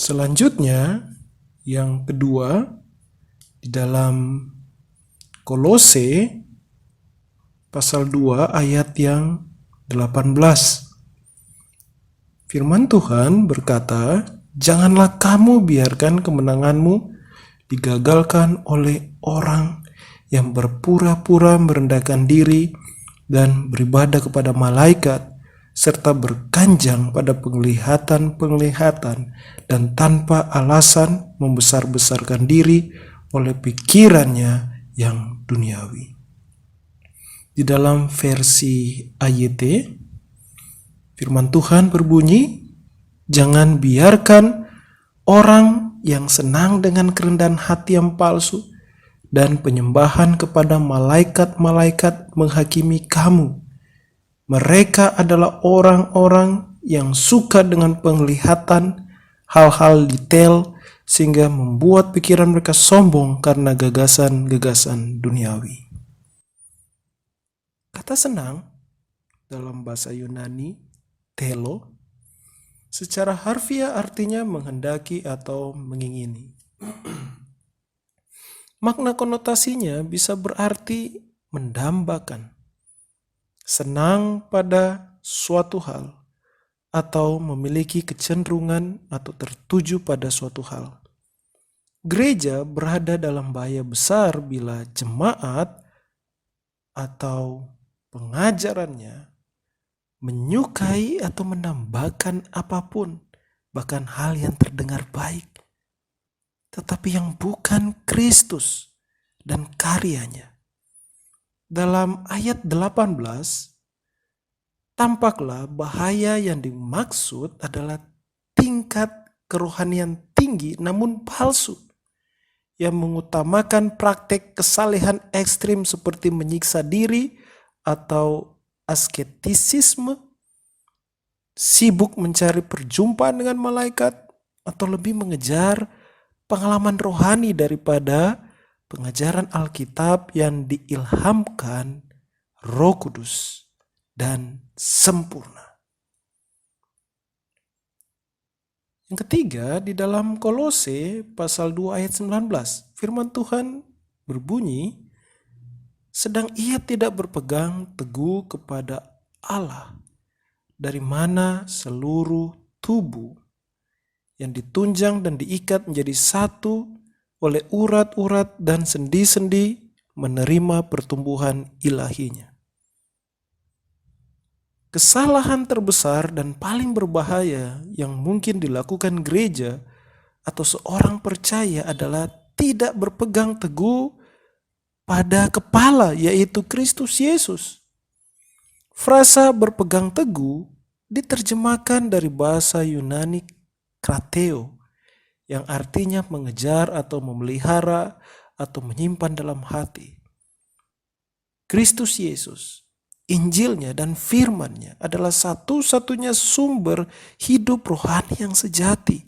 Selanjutnya, yang kedua, di dalam Kolose pasal 2 ayat yang 18. Firman Tuhan berkata, "Janganlah kamu biarkan kemenanganmu digagalkan oleh orang yang berpura-pura merendahkan diri dan beribadah kepada malaikat, serta berkanjang pada penglihatan-penglihatan dan tanpa alasan membesar-besarkan diri oleh pikirannya yang duniawi." Di dalam versi AYT, firman Tuhan berbunyi, "Jangan biarkan orang yang senang dengan kerendahan hati yang palsu dan penyembahan kepada malaikat-malaikat menghakimi kamu. Mereka adalah orang-orang yang suka dengan penglihatan hal-hal detail sehingga membuat pikiran mereka sombong karena gagasan-gagasan duniawi." Kata senang dalam bahasa Yunani, telo, secara harfiah artinya menghendaki atau mengingini. Makna konotasinya bisa berarti mendambakan, senang pada suatu hal, atau memiliki kecenderungan atau tertuju pada suatu hal. Gereja berada dalam bahaya besar bila jemaat atau pengajarannya menyukai atau menambahkan apapun, bahkan hal yang terdengar baik, tetapi yang bukan Kristus dan karyanya. Dalam ayat 18, tampaklah bahaya yang dimaksud adalah tingkat kerohanian tinggi namun palsu, yang mengutamakan praktek kesalehan ekstrim seperti menyiksa diri atau asketisisme, sibuk mencari perjumpaan dengan malaikat, atau lebih mengejar pengalaman rohani daripada pengajaran Alkitab yang diilhamkan Roh Kudus dan sempurna. Yang ketiga, di dalam Kolose pasal 2 ayat 19, firman Tuhan berbunyi, "Sedang ia tidak berpegang teguh kepada Allah, dari mana seluruh tubuh yang ditunjang dan diikat menjadi satu oleh urat-urat dan sendi-sendi menerima pertumbuhan ilahinya." Kesalahan terbesar dan paling berbahaya yang mungkin dilakukan gereja atau seorang percaya adalah tidak berpegang teguh pada kepala, yaitu Kristus Yesus. Frasa berpegang teguh diterjemahkan dari bahasa Yunani krateo, yang artinya mengejar atau memelihara atau menyimpan dalam hati. Kristus Yesus, Injilnya dan firman-Nya adalah satu-satunya sumber hidup rohani yang sejati,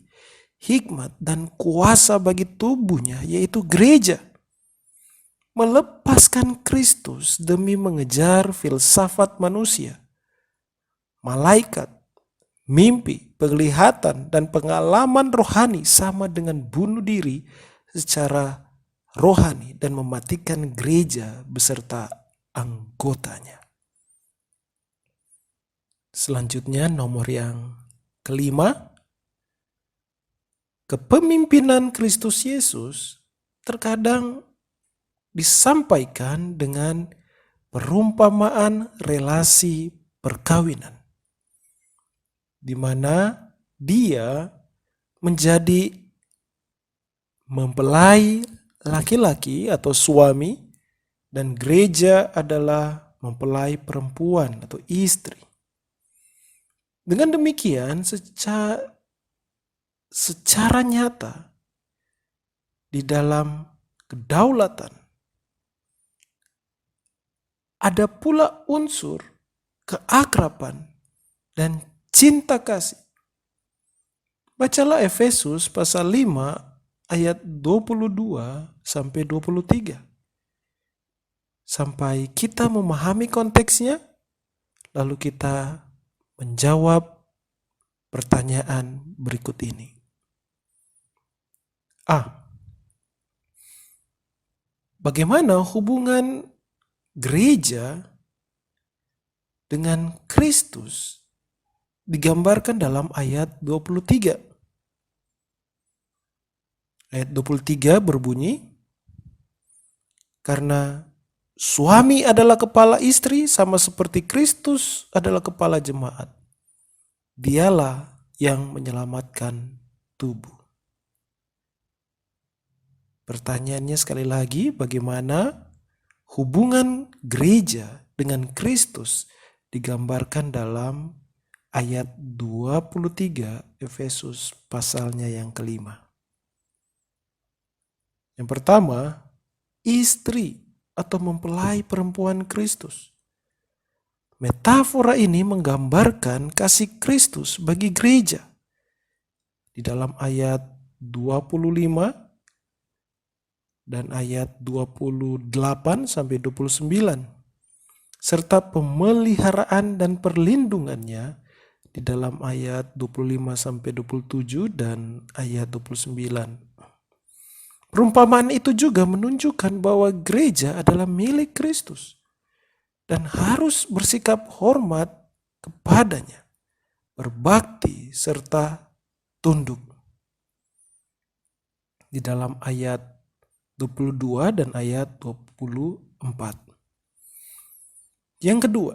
hikmat dan kuasa bagi tubuhnya, yaitu gereja. Melepaskan Kristus demi mengejar filsafat manusia, malaikat, mimpi, penglihatan, dan pengalaman rohani sama dengan bunuh diri secara rohani dan mematikan gereja beserta anggotanya. Selanjutnya, nomor yang kelima, kepemimpinan Kristus Yesus terkadang disampaikan dengan perumpamaan relasi perkawinan, di mana dia menjadi mempelai laki-laki atau suami, dan gereja adalah mempelai perempuan atau istri. Dengan demikian, secara nyata di dalam kedaulatan ada pula unsur keakraban dan cinta kasih. Bacalah Efesus pasal 5 ayat 22 sampai 23. Sampai kita memahami konteksnya, lalu kita menjawab pertanyaan berikut ini. Bagaimana hubungan gereja dengan Kristus digambarkan dalam ayat 23. Ayat 23 berbunyi, karena suami adalah kepala istri sama seperti Kristus adalah kepala jemaat. Dialah yang menyelamatkan tubuh. Pertanyaannya sekali lagi, bagaimana hubungan gereja dengan Kristus digambarkan dalam ayat 23 Efesus pasalnya yang kelima. Yang pertama, istri atau mempelai perempuan Kristus. Metafora ini menggambarkan kasih Kristus bagi gereja. Di dalam ayat 25 dan ayat 28 sampai 29. Serta pemeliharaan dan perlindungannya di dalam ayat 25 sampai 27 dan ayat 29. Perumpamaan itu juga menunjukkan bahwa gereja adalah milik Kristus dan harus bersikap hormat kepadanya, berbakti serta tunduk. Di dalam ayat 22 dan ayat 24. Yang kedua,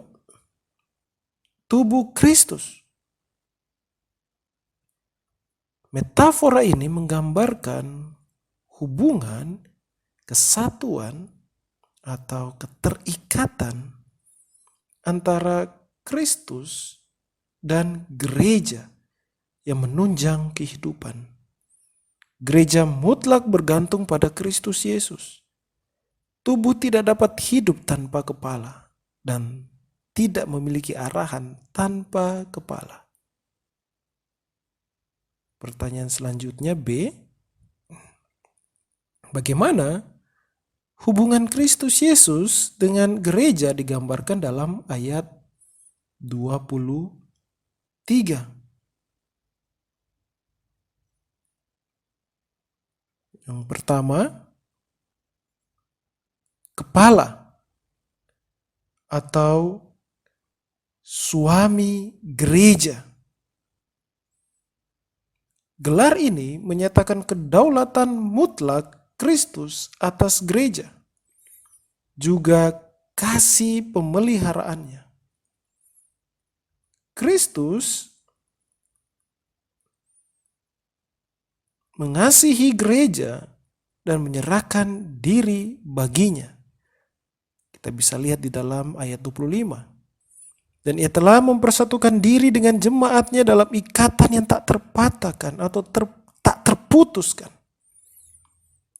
tubuh Kristus. Metafora ini menggambarkan hubungan, kesatuan, atau keterikatan antara Kristus dan gereja yang menunjang kehidupan. Gereja mutlak bergantung pada Kristus Yesus. Tubuh tidak dapat hidup tanpa kepala dan tidak memiliki arahan tanpa kepala. Pertanyaan selanjutnya B. Bagaimana hubungan Kristus Yesus dengan gereja digambarkan dalam ayat 23. Yang pertama, kepala atau suami gereja. Gelar ini menyatakan kedaulatan mutlak Kristus atas gereja, juga kasih pemeliharaannya. Kristus mengasihi gereja dan menyerahkan diri baginya. Kita bisa lihat di dalam ayat 25. Dan ia telah mempersatukan diri dengan jemaatnya dalam ikatan yang tak terpatahkan atau tak terputuskan.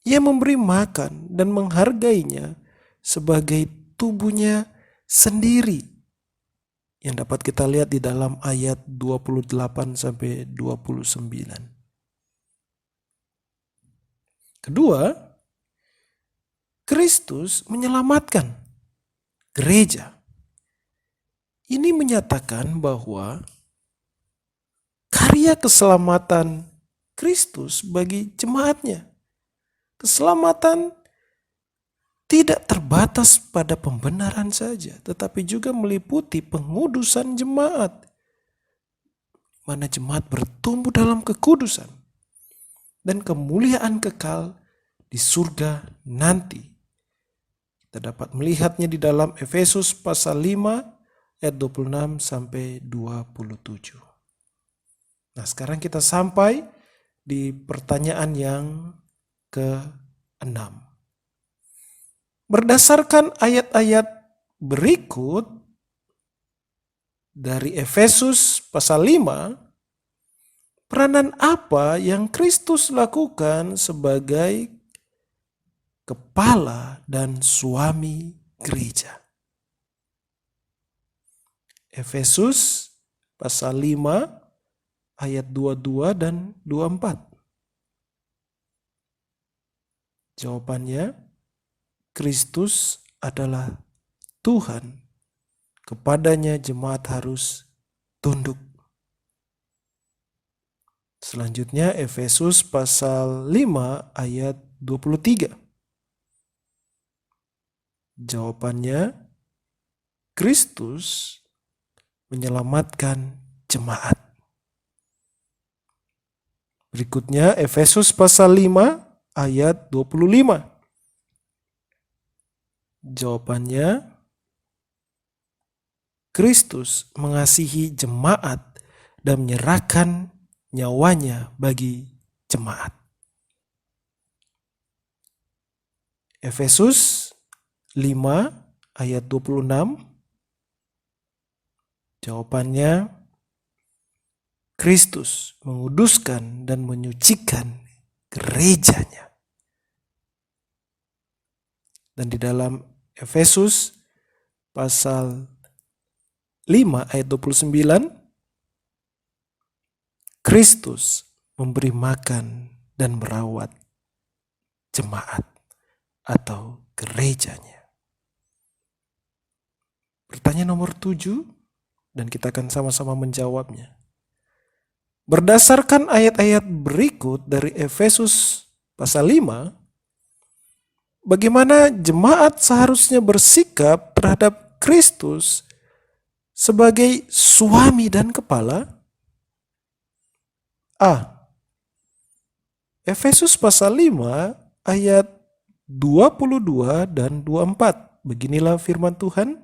Ia memberi makan dan menghargainya sebagai tubuhnya sendiri. Yang dapat kita lihat di dalam ayat 28 sampai 29. Kedua, Kristus menyelamatkan gereja. Ini menyatakan bahwa karya keselamatan Kristus bagi jemaatnya. Keselamatan tidak terbatas pada pembenaran saja, tetapi juga meliputi pengudusan jemaat, mana jemaat bertumbuh dalam kekudusan dan kemuliaan kekal di surga nanti. Kita dapat melihatnya di dalam Efesus pasal 5 ayat 26 sampai 27. Nah, sekarang kita sampai di pertanyaan yang ke-6. Berdasarkan ayat-ayat berikut dari Efesus pasal 5, peranan apa yang Kristus lakukan sebagai kepala dan suami gereja? Efesus pasal 5 ayat 22 dan 24. Jawabannya, Kristus adalah Tuhan. Kepadanya jemaat harus tunduk. Selanjutnya Efesus pasal 5 ayat 23. Jawabannya, Kristus menyelamatkan jemaat. Berikutnya Efesus pasal 5 ayat 25. Jawabannya, Kristus mengasihi jemaat dan menyerahkan nyawanya bagi jemaat. Efesus 5 ayat 26. Jawabannya, Kristus menguduskan dan menyucikan gerejanya. Dan di dalam Efesus pasal 5 ayat 29, Kristus memberi makan dan merawat jemaat atau gerejanya. Pertanyaan nomor 7, dan kita akan sama-sama menjawabnya. Berdasarkan ayat-ayat berikut dari Efesus pasal 5, bagaimana jemaat seharusnya bersikap terhadap Kristus sebagai suami dan kepala? A. Efesus pasal 5 ayat 22 dan 24. Beginilah firman Tuhan.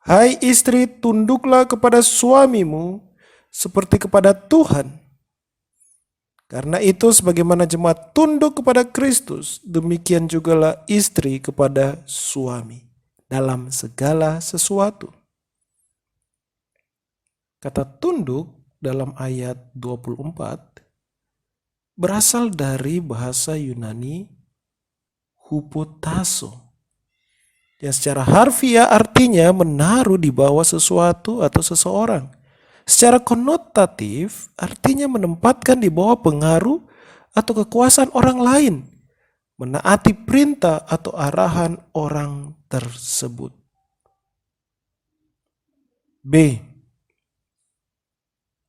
Hai istri, tunduklah kepada suamimu seperti kepada Tuhan. Karena itu sebagaimana jemaat tunduk kepada Kristus, demikian jugalah istri kepada suami dalam segala sesuatu. Kata tunduk dalam ayat 24 berasal dari bahasa Yunani hupotasso, yang secara harfiah artinya menaruh di bawah sesuatu atau seseorang. Secara konotatif artinya menempatkan di bawah pengaruh atau kekuasaan orang lain, menaati perintah atau arahan orang tersebut. B.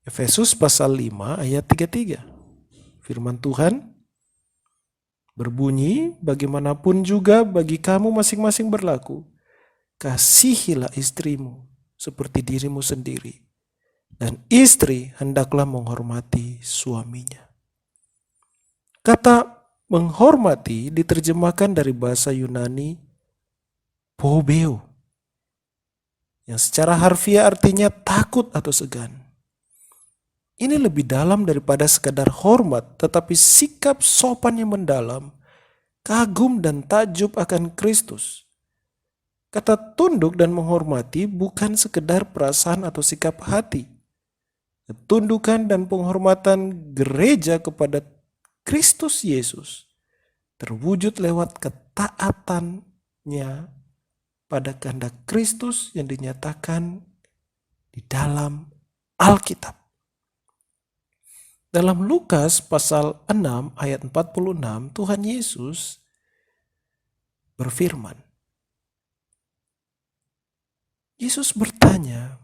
Efesus pasal 5 ayat 33. Firman Tuhan berbunyi, bagaimanapun juga bagi kamu masing-masing berlaku, kasihilah istrimu seperti dirimu sendiri, dan istri hendaklah menghormati suaminya. Kata menghormati diterjemahkan dari bahasa Yunani phobeo, yang secara harfiah artinya takut atau segan. Ini lebih dalam daripada sekadar hormat, tetapi sikap sopan yang mendalam, kagum dan takjub akan Kristus. Kata tunduk dan menghormati bukan sekedar perasaan atau sikap hati. Ketundukan dan penghormatan gereja kepada Kristus Yesus terwujud lewat ketaatannya pada kehendak Kristus yang dinyatakan di dalam Alkitab. Dalam Lukas pasal 6 ayat 46, Tuhan Yesus berfirman. Yesus bertanya,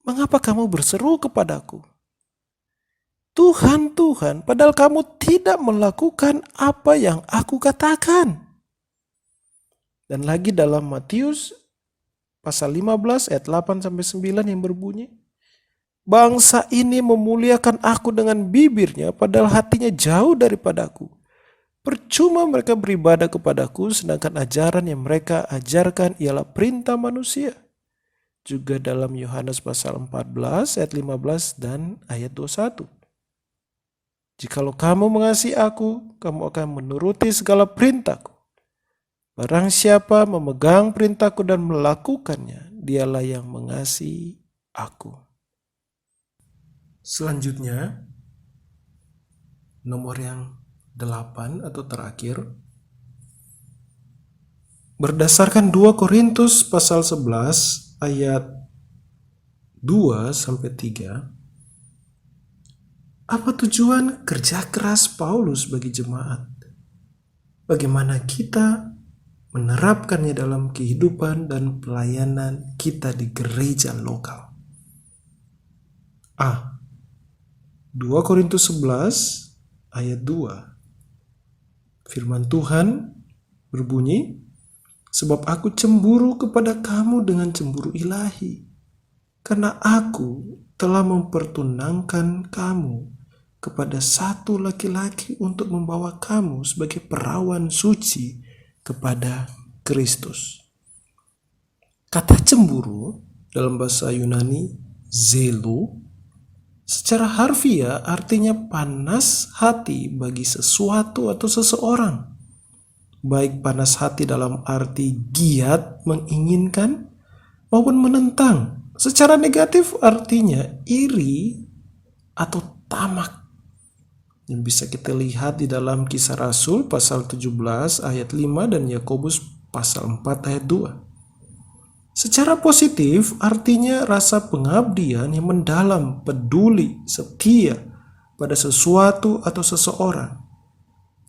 "Mengapa kamu berseru kepadaku? Tuhan, Tuhan, padahal kamu tidak melakukan apa yang aku katakan." Dan lagi dalam Matius pasal 15 ayat 8-9 yang berbunyi, "Bangsa ini memuliakan aku dengan bibirnya, padahal hatinya jauh daripadaku. Percuma mereka beribadah kepadaku, sedangkan ajaran yang mereka ajarkan ialah perintah manusia." Juga dalam Yohanes pasal 14 ayat 15 dan ayat 21. "Jikalau kamu mengasihi aku, kamu akan menuruti segala perintahku. Barang siapa memegang perintahku dan melakukannya, dialah yang mengasihi aku." Selanjutnya, nomor yang 8 atau terakhir, berdasarkan 2 Korintus pasal 11 ayat 2-3, apa tujuan kerja keras Paulus bagi jemaat? Bagaimana kita menerapkannya dalam kehidupan dan pelayanan kita di gereja lokal? A. 2 Korintus 11 ayat 2. Firman Tuhan berbunyi, sebab aku cemburu kepada kamu dengan cemburu ilahi, karena aku telah mempertunangkan kamu kepada satu laki-laki untuk membawa kamu sebagai perawan suci kepada Kristus. Kata cemburu dalam bahasa Yunani zelo secara harfiah artinya panas hati bagi sesuatu atau seseorang. Baik panas hati dalam arti giat menginginkan maupun menentang. Secara negatif artinya iri atau tamak. Yang bisa kita lihat di dalam Kisah Rasul pasal 17 ayat 5 dan Yakobus pasal 4 ayat 2. Secara positif artinya rasa pengabdian yang mendalam, peduli, setia pada sesuatu atau seseorang.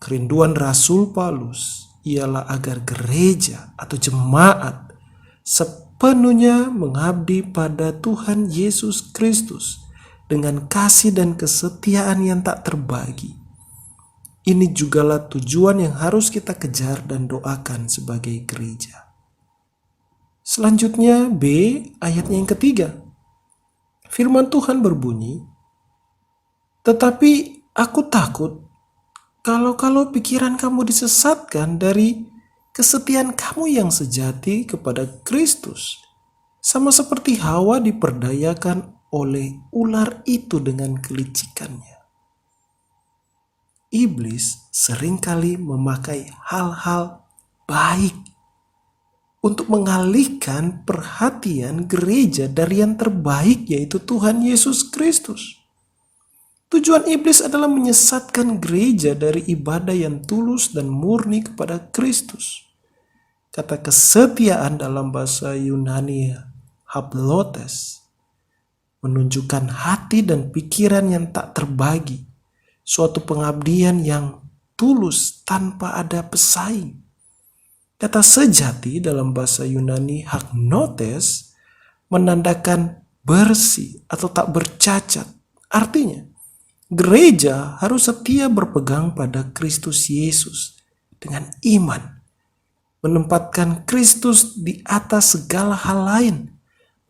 Kerinduan Rasul Paulus ialah agar gereja atau jemaat sepenuhnya mengabdi pada Tuhan Yesus Kristus dengan kasih dan kesetiaan yang tak terbagi. Ini jugalah tujuan yang harus kita kejar dan doakan sebagai gereja. Selanjutnya B, ayatnya yang ketiga. Firman Tuhan berbunyi, tetapi aku takut kalau pikiran kamu disesatkan dari kesetiaan kamu yang sejati kepada Kristus, sama seperti Hawa diperdayakan oleh ular itu dengan kelicikannya. Iblis seringkali memakai hal-hal baik untuk mengalihkan perhatian gereja dari yang terbaik, yaitu Tuhan Yesus Kristus. Tujuan iblis adalah menyesatkan gereja dari ibadah yang tulus dan murni kepada Kristus. Kata kesetiaan dalam bahasa Yunani haplotes menunjukkan hati dan pikiran yang tak terbagi, suatu pengabdian yang tulus tanpa ada pesaing. Kata sejati dalam bahasa Yunani hagnotes menandakan bersih atau tak bercacat. Artinya, gereja harus setia berpegang pada Kristus Yesus dengan iman, menempatkan Kristus di atas segala hal lain,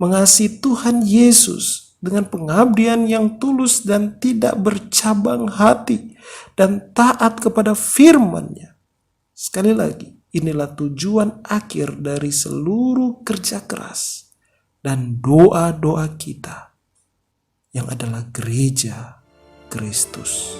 mengasihi Tuhan Yesus dengan pengabdian yang tulus dan tidak bercabang hati, dan taat kepada firman-Nya. Sekali lagi, inilah tujuan akhir dari seluruh kerja keras dan doa-doa kita yang adalah gereja Kristus.